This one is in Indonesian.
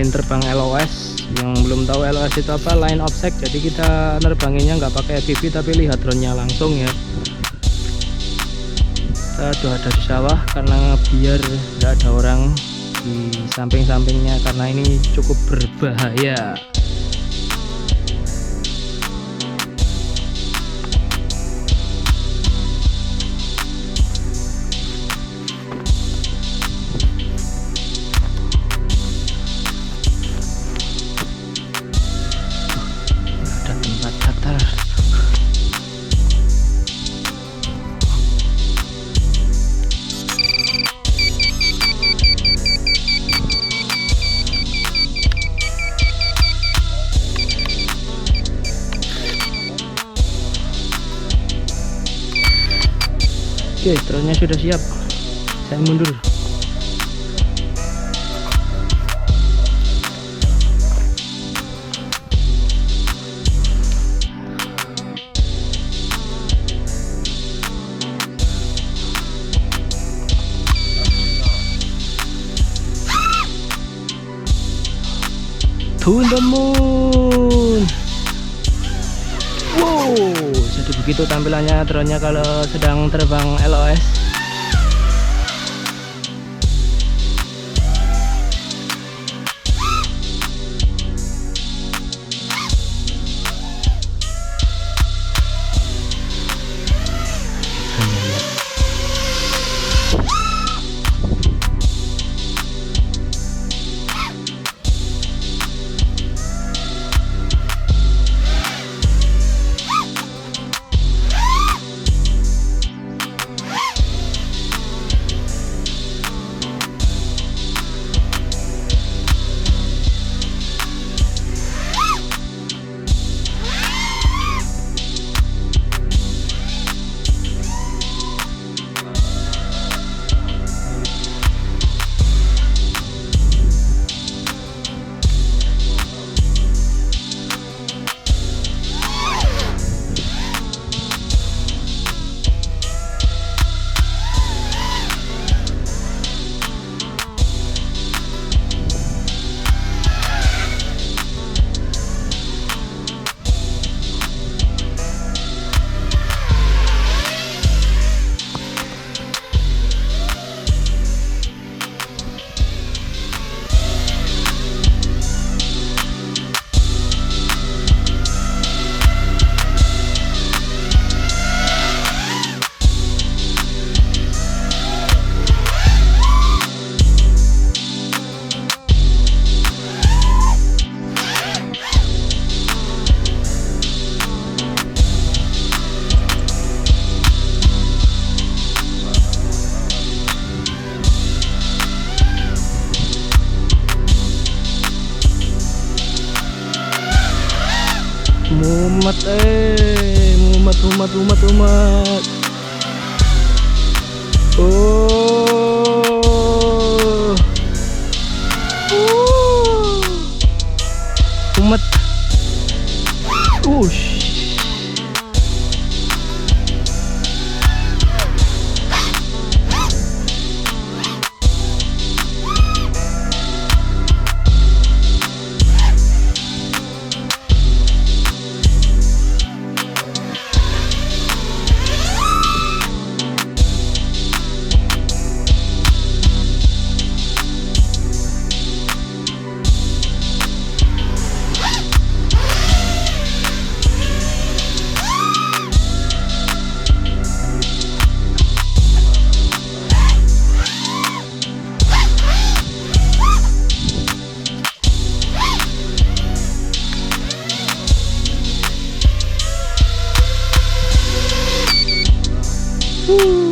nyobain terbang LOS. Yang belum tahu LOS itu apa, line of sight. Jadi kita nerbanginnya nggak pakai FPV tapi lihat drone-nya langsung ya. Kita udah ada di sawah karena biar nggak ada orang di samping-sampingnya karena ini cukup berbahaya. Oke, drone-nya sudah siap. Saya mundur. To the moon. Wow, jadi begitu tampilannya drone-nya kalau sedang terbang LOS. Mumet. Oh, mumet. Woo!